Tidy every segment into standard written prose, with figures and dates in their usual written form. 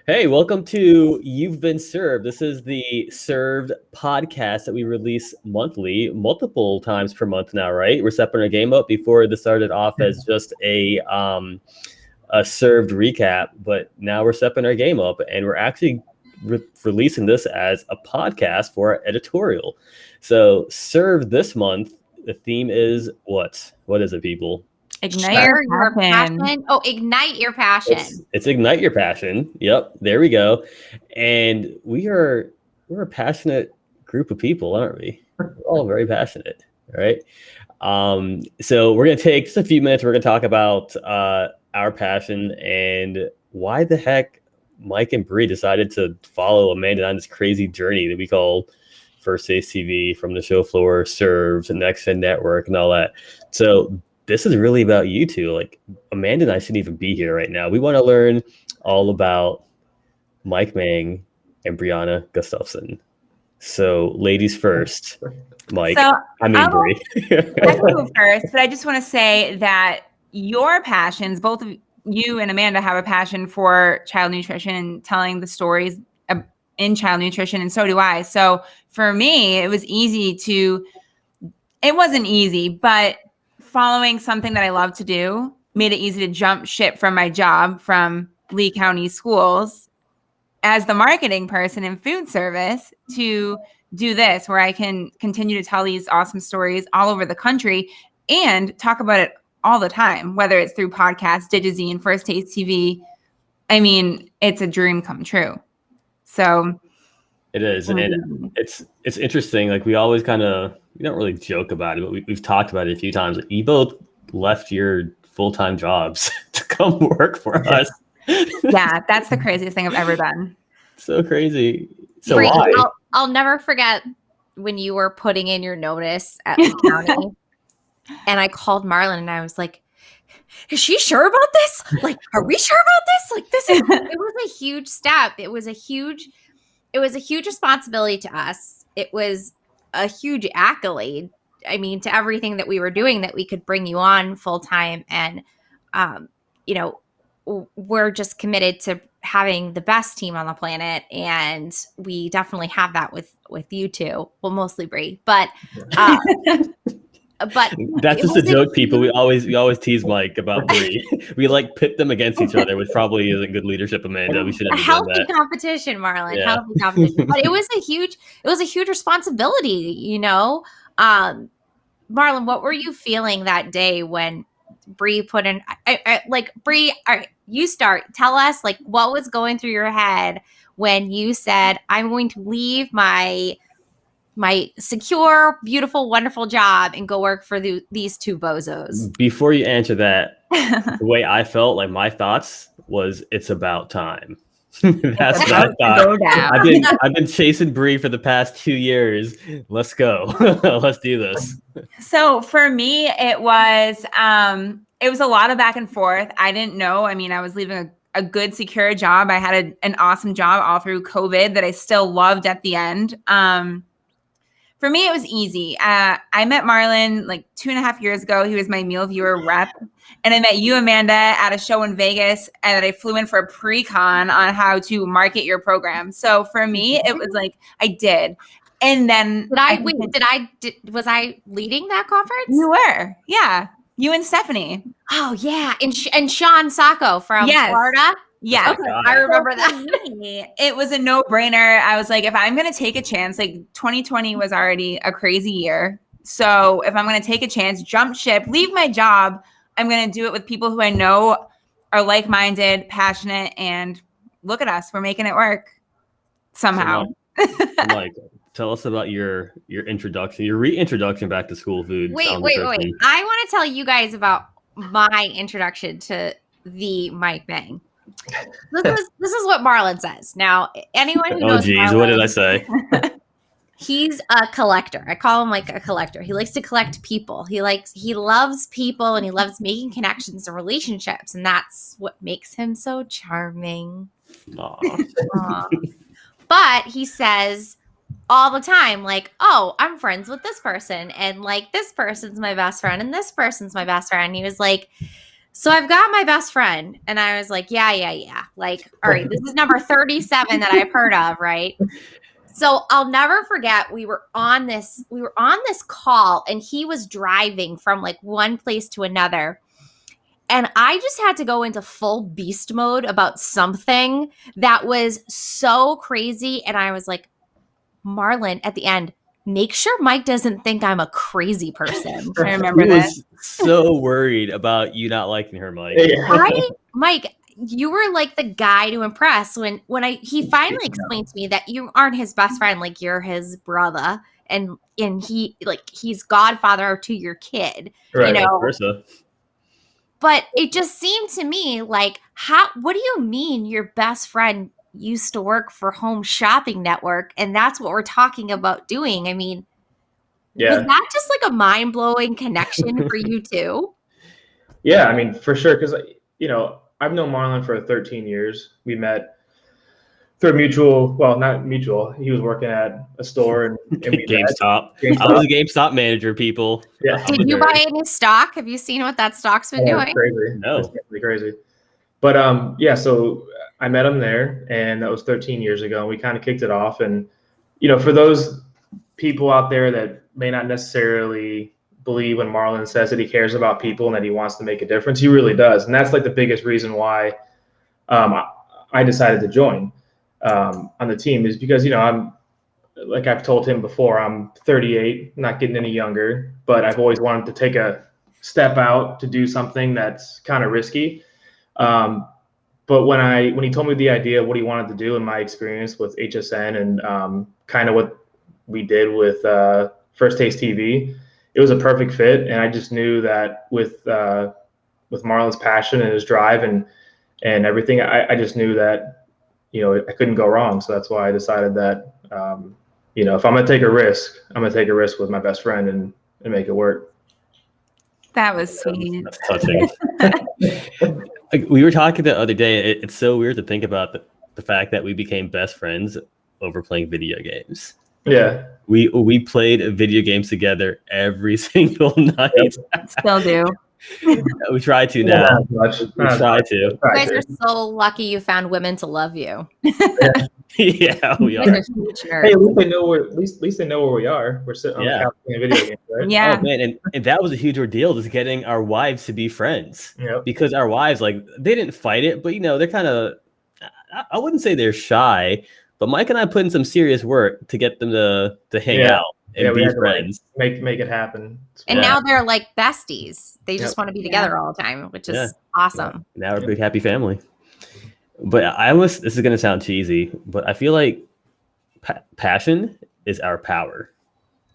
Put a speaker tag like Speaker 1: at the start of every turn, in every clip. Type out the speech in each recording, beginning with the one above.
Speaker 1: Hey, welcome to You've Been Served. This is the Served podcast that we release monthly, multiple times per month now, right? We're stepping our game up. Before this started off as just a served recap, but now we're stepping our game up and we're actually releasing this as a podcast for our editorial. So, Served this month, the theme is what? What is it, people?
Speaker 2: Share your passion. Oh, ignite your passion.
Speaker 1: It's ignite your passion. Yep, there we go. And we're a passionate group of people, aren't we? We're all very passionate, right? So we're gonna take just a few minutes. We're gonna talk about our passion and why the heck Mike and Bree decided to follow Amanda on this crazy journey that we call First Taste TV, from the show floor, Served, Next Gen Network, and all that. So this is really about you two. Like, Amanda and I shouldn't even be here right now. We want to learn all about Mike Mang and Brianna Gustafson. So, ladies first. Mike.
Speaker 3: So
Speaker 1: Bree.
Speaker 3: I can go first, but I just want to say that your passions, both of you and Amanda, have a passion for child nutrition and telling the stories in child nutrition, and so do I. So for me, it wasn't easy, but following something that I love to do made it easy to jump ship from my job from Lee County Schools as the marketing person in food service to do this, where I can continue to tell these awesome stories all over the country and talk about it all the time, whether it's through podcasts, Digizine, First Taste TV. I mean, it's a dream come true. So
Speaker 1: it is. And it's interesting. Like, we always we don't really joke about it, but we've talked about it a few times. You both left your full-time jobs to come work for us.
Speaker 3: Yeah, that's the craziest thing I've ever done.
Speaker 1: So crazy. So
Speaker 2: Bree,
Speaker 1: why?
Speaker 2: I'll never forget when you were putting in your notice at the county, and I called Marlon and I was like, "Is she sure about this? Like, are we sure about this? Like, it was a huge step. It was a huge responsibility to us. It was a huge accolade. I mean, to everything that we were doing, that we could bring you on full time. And, we're just committed to having the best team on the planet. And we definitely have that with you two. Well, mostly Bree, but
Speaker 1: that's just a joke, people. We always tease Mike about Bree. We pit them against each other, which probably isn't good leadership, Amanda. We should have
Speaker 2: a healthy competition, Marlon. Yeah. Healthy competition. But it was a huge responsibility, Marlon, what were you feeling that day when Bree put in Bree, all right, you start. Tell us what was going through your head when you said, I'm going to leave my secure, beautiful, wonderful job and go work for these two bozos.
Speaker 1: Before you answer that, the way I felt, my thoughts was, it's about time. That's what I thought. I've been chasing Bree for the past 2 years. Let's go. Let's do this.
Speaker 3: So for me, it was a lot of back and forth. I didn't know. I mean, I was leaving a good, secure job. I had an awesome job all through COVID that I still loved at the end. For me, it was easy. I met Marlon 2.5 years ago. He was my meal viewer rep. And I met you, Amanda, at a show in Vegas. And I flew in for a pre-con on how to market your program. So for me, it was I did. And then
Speaker 2: was I leading that conference?
Speaker 3: You were. Yeah. You and Stephanie.
Speaker 2: Oh, yeah. And Sean Sacco from Florida.
Speaker 3: Yeah,
Speaker 2: okay, I remember that.
Speaker 3: It was a no-brainer. I was like, if I'm going to take a chance, 2020 was already a crazy year. So if I'm going to take a chance, jump ship, leave my job, I'm going to do it with people who I know are like-minded, passionate, and look at us. We're making it work somehow.
Speaker 1: Mike, tell us about your introduction, your reintroduction back to school food.
Speaker 2: Wait. I want to tell you guys about my introduction to the Mike Mang. This is what Marlon says. Now, anyone who knows Marlon,
Speaker 1: what did I say?
Speaker 2: He's a collector. I call him a collector. He likes to collect people. He loves people, and he loves making connections and relationships, and that's what makes him so charming. But he says all the time, oh, I'm friends with this person, and this person's my best friend, and this person's my best friend. He was like, So I've got my best friend, and I was like, yeah. Like, all right, this is number 37 that I've heard of, right? So I'll never forget we were on this call, and he was driving from like one place to another. And I just had to go into full beast mode about something that was so crazy. And I was like, Marlon, at the end, make sure Mike doesn't think I'm a crazy person.
Speaker 3: I remember
Speaker 1: He
Speaker 3: that.
Speaker 1: was so worried about you not liking her, Mike.
Speaker 2: Mike, you were like the guy to impress when he finally explained to me that you aren't his best friend, like you're his brother, and he's godfather to your kid,
Speaker 1: right,
Speaker 2: you know.
Speaker 1: Versa.
Speaker 2: But it just seemed to me like, what do you mean your best friend used to work for Home Shopping Network and that's what we're talking about doing? I mean, was that just like a mind-blowing connection for you too?
Speaker 4: Yeah, I mean, for sure. Because, I've known Marlon for 13 years. We met through not mutual. He was working at a store and we
Speaker 1: GameStop. I was a GameStop manager, people.
Speaker 4: Yeah.
Speaker 2: Did you buy any stock? Have you seen what that stock's been doing?
Speaker 4: Crazy.
Speaker 1: No.
Speaker 4: That's pretty crazy. But so I met him there, and that was 13 years ago, and we kind of kicked it off. And, for those people out there that may not necessarily believe when Marlon says that he cares about people and that he wants to make a difference, he really does. And that's like the biggest reason why I decided to join on the team, is because, I'm, like I've told him before, I'm 38, not getting any younger, but I've always wanted to take a step out to do something that's kind of risky. But when he told me the idea of what he wanted to do, in my experience with HSN and kind of what we did with First Taste TV, it was a perfect fit. And I just knew that with Marlon's passion and his drive and everything, I just knew that, I couldn't go wrong. So that's why I decided that, if I'm going to take a risk, I'm going to take a risk with my best friend and make it work.
Speaker 3: That was sweet.
Speaker 1: That's touching. We were talking the other day. It's so weird to think about the fact that we became best friends over playing video games.
Speaker 4: Yeah.
Speaker 1: We played video games together every single night.
Speaker 4: Yep.
Speaker 3: Still do.
Speaker 1: We try to now. We try to.
Speaker 2: You guys are so lucky you found women to love you.
Speaker 1: Yeah, we are.
Speaker 4: Hey, at least they know where. At least they know where we are. We're sitting on the couch playing video games, right?
Speaker 3: Yeah.
Speaker 1: Oh man, and that was a huge ordeal, just getting our wives to be friends.
Speaker 4: Yep.
Speaker 1: Because our wives, like, they didn't fight it, but they're kind of. I wouldn't say they're shy, but Mike and I put in some serious work to get them to hang out and be friends.
Speaker 4: Make it happen.
Speaker 2: And now they're like besties. They just want to be together all the time, which is awesome.
Speaker 1: Yeah. Now we're a big happy family. But this is going to sound cheesy, but I feel like passion is our power.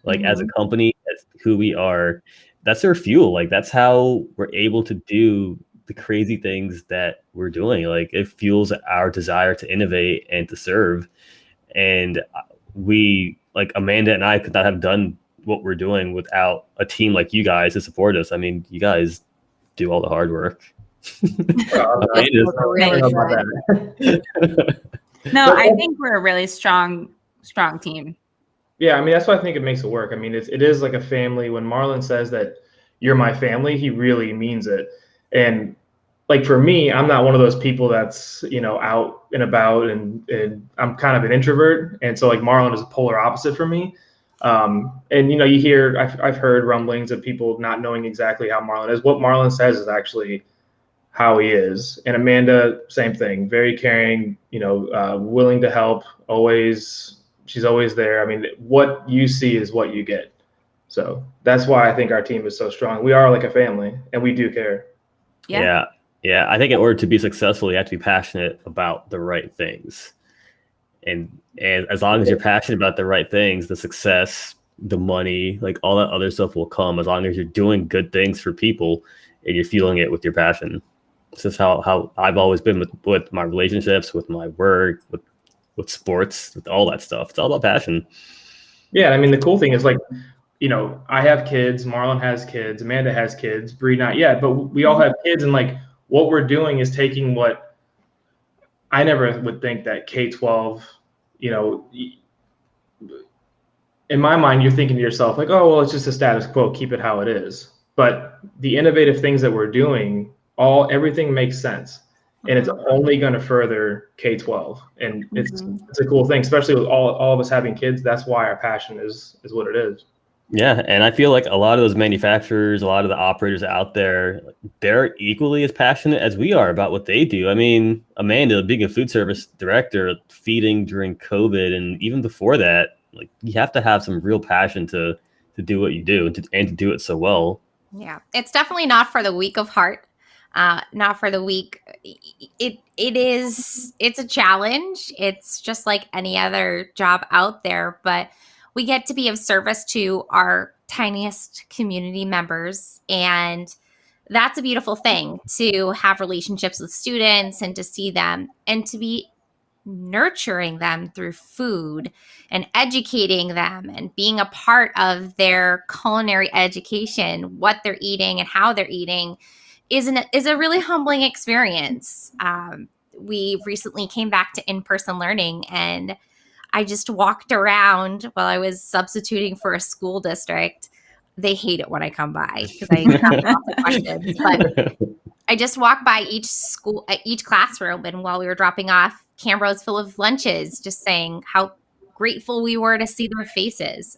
Speaker 1: Like as a company, as who we are, that's our fuel. Like that's how we're able to do the crazy things that we're doing. Like it fuels our desire to innovate and to serve. And we, like Amanda and I, could not have done what we're doing without a team like you guys to support us. I mean, you guys do all the hard work.
Speaker 3: No, I think we're a really strong team.
Speaker 4: Yeah, I mean, that's why I think it makes it work. I mean, it is like a family. When Marlon says that you're my family, he really means it. And like for me, I'm not one of those people that's, out and about, and I'm kind of an introvert. And so like Marlon is a polar opposite for me. And you hear, I've heard rumblings of people not knowing exactly how Marlon is. What Marlon says is actually how he is. And Amanda, same thing, very caring, willing to help, she's always there. I mean, what you see is what you get. So that's why I think our team is so strong. We are like a family and we do care.
Speaker 1: Yeah. I think in order to be successful, you have to be passionate about the right things. And as long as you're passionate about the right things, the success, the money, like all that other stuff will come, as long as you're doing good things for people and you're fueling it with your passion. This is how I've always been with my relationships, with my work, with sports, with all that stuff. It's all about passion.
Speaker 4: Yeah, I mean, the cool thing is, like, I have kids, Marlon has kids, Amanda has kids, Bree not yet, but we all have kids, and like what we're doing is taking what I never would think that K-12, in my mind, you're thinking to yourself like, oh, well, it's just a status quo, keep it how it is. But the innovative things that we're doing everything makes sense. And it's only going to further K-12. And it's a cool thing, especially with all of us having kids. That's why our passion is what it is.
Speaker 1: Yeah, and I feel like a lot of those manufacturers, a lot of the operators out there, they're equally as passionate as we are about what they do. I mean, Amanda, being a food service director, feeding during COVID, and even before that, like you have to have some real passion to do what you do and to do it so well.
Speaker 2: Yeah, it's definitely not for the weak of heart. Not for the weak. It's a challenge. It's just like any other job out there, but we get to be of service to our tiniest community members. And that's a beautiful thing, to have relationships with students and to see them and to be nurturing them through food and educating them and being a part of their culinary education, what they're eating and how they're eating is a really humbling experience. We recently came back to in-person learning, and I just walked around while I was substituting for a school district. They hate it when I come by because I have lots of questions. But I just walked by each classroom, and while we were dropping off Cambros full of lunches, just saying how grateful we were to see their faces.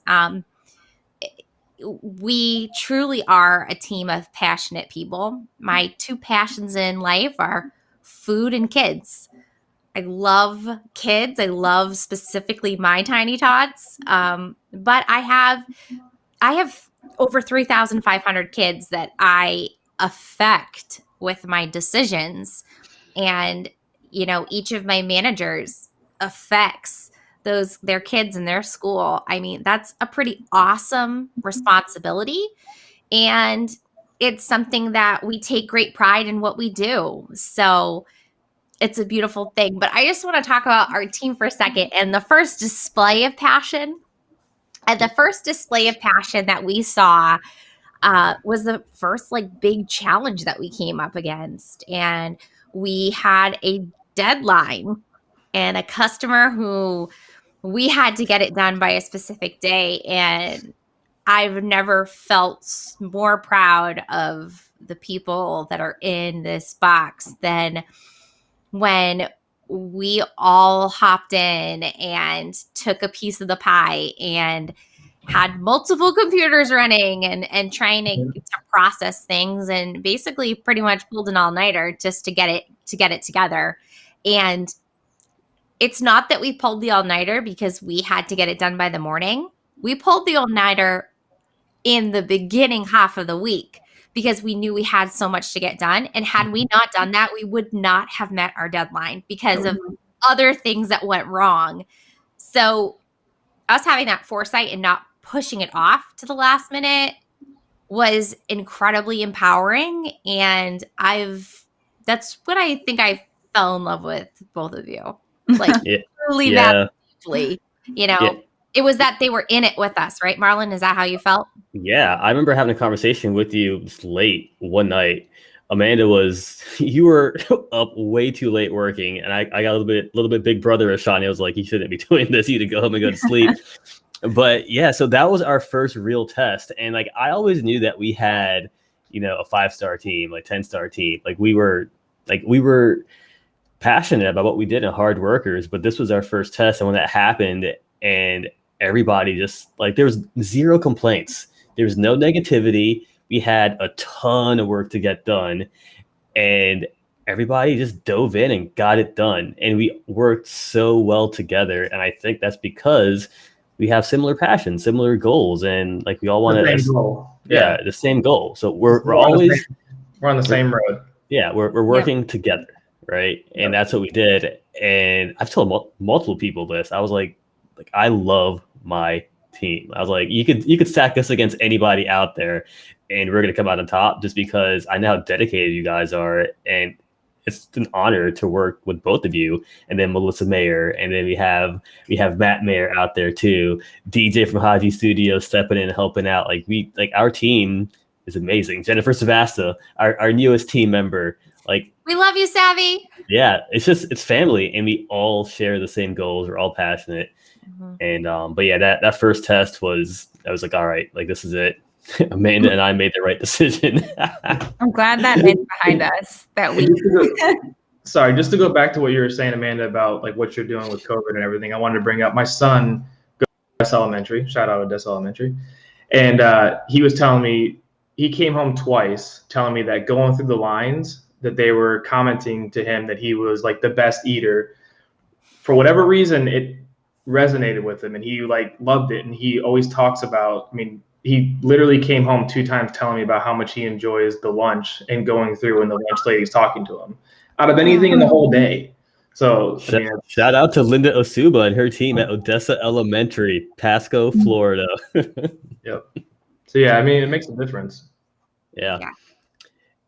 Speaker 2: We truly are a team of passionate people. My two passions in life are food and kids. I love kids. I love specifically my tiny tots. But I have over 3,500 kids that I affect with my decisions. And, each of my managers affects their kids in their school. I mean, that's a pretty awesome responsibility. And it's something that we take great pride in what we do. So it's a beautiful thing. But I just want to talk about our team for a second and the first display of passion. And the first display of passion that we saw was the first big challenge that we came up against. And we had a deadline and a customer who we had to get it done by a specific day. And I've never felt more proud of the people that are in this box than when we all hopped in and took a piece of the pie and had multiple computers running and trying to process things, and basically pretty much pulled an all-nighter just to get it together. And it's not that we pulled the all-nighter because we had to get it done by the morning. We pulled the all-nighter in the beginning half of the week because we knew we had so much to get done. And had we not done that, we would not have met our deadline because of other things that went wrong. So us having that foresight and not pushing it off to the last minute was incredibly empowering. And that's what I think I fell in love with both of you. Truly that deeply, It was that they were in it with us, right, Marlon? Is that how you felt?
Speaker 1: Yeah, I remember having a conversation with you late one night. Amanda, you were up way too late working, and I got a little bit big brother of Shawnee. I was like, you shouldn't be doing this. You need to go home and go to sleep. But yeah, so that was our first real test, and I always knew that we had, a 5-star team, 10-star team. We were passionate about what we did and hard workers. But this was our first test, and when that happened, and everybody just there was zero complaints. There was no negativity. We had a ton of work to get done, and everybody just dove in and got it done. And we worked so well together. And I think that's because we have similar passions, similar goals, and we all want the same goal. So we're always
Speaker 4: on the same road.
Speaker 1: Yeah, we're working together, right? And that's what we did. And I've told multiple people this. I was like I love my team. I was like, you could stack us against anybody out there, and we're gonna come out on top just because I know how dedicated you guys are, and it's an honor to work with both of you. And then Melissa Mayer, and then we have Matt Mayer out there too. DJ from Haji Studio stepping in and helping out. Our team is amazing. Jennifer Savasta, our newest team member.
Speaker 2: We love you, Savvy.
Speaker 1: Yeah, it's family, and we all share the same goals. We're all passionate. Mm-hmm. And but yeah, that first test I was like, all right, this is it. Amanda and I made the right decision.
Speaker 3: I'm glad that it's behind us. That we.
Speaker 4: Sorry, just to go back to what you were saying, Amanda, about like what you're doing with COVID and everything. I wanted to bring up my son goes to Odessa Elementary. Shout out Odessa Elementary, and he was telling me he came home twice, telling me that going through the lines that they were commenting to him that he was like the best eater. For whatever reason, it resonated with him, and he like loved it. And he always talks about. I mean, he literally came home 2 times telling me about how much he enjoys the lunch and going through when the lunch lady's talking to him out of anything in the whole day. So
Speaker 1: shout out to Linda Osuba and her team at Odessa Elementary, Pasco, Florida.
Speaker 4: Yep. So yeah, I mean, it makes a difference.
Speaker 1: Yeah.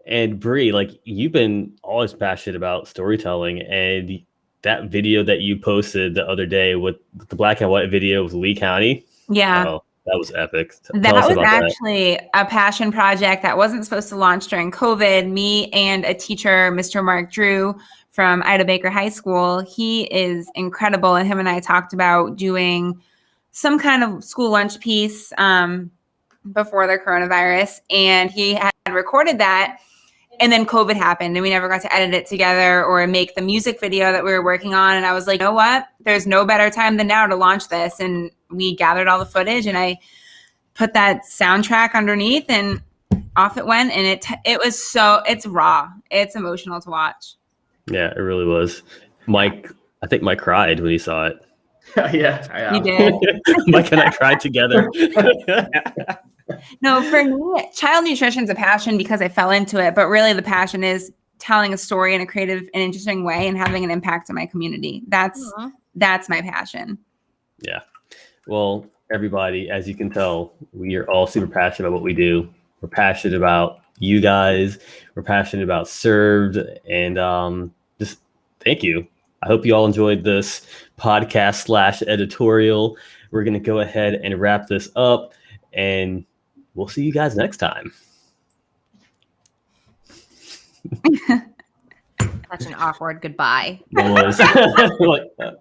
Speaker 1: And Bree, like you've been always passionate about storytelling, and that video that you posted the other day with the black and white video with Lee County.
Speaker 3: Yeah.
Speaker 1: Oh, that was epic.
Speaker 3: That was actually a passion project that wasn't supposed to launch during COVID. Me and a teacher, Mr. Mark Drew from Ida Baker High School, he is incredible. And him and I talked about doing some kind of school lunch piece before the coronavirus. And he had recorded that. And then COVID happened and we never got to edit it together or make the music video that we were working on. And I was like, you know what? There's no better time than now to launch this. And we gathered all the footage and I put that soundtrack underneath and off it went. And it was it's raw. It's emotional to watch.
Speaker 1: Yeah, it really was. I think Mike cried when he saw it.
Speaker 4: Yeah.
Speaker 3: You did.
Speaker 1: Mike and I cried together.
Speaker 3: No, for me, child nutrition is a passion because I fell into it. But really the passion is telling a story in a creative and interesting way and having an impact on my community. That's my passion.
Speaker 1: Yeah. Well, everybody, as you can tell, we are all super passionate about what we do. We're passionate about you guys. We're passionate about Served. And just thank you. I hope you all enjoyed this podcast / editorial. We're going to go ahead and wrap this up, and we'll see you guys next time.
Speaker 2: Such an awkward goodbye.
Speaker 1: It was.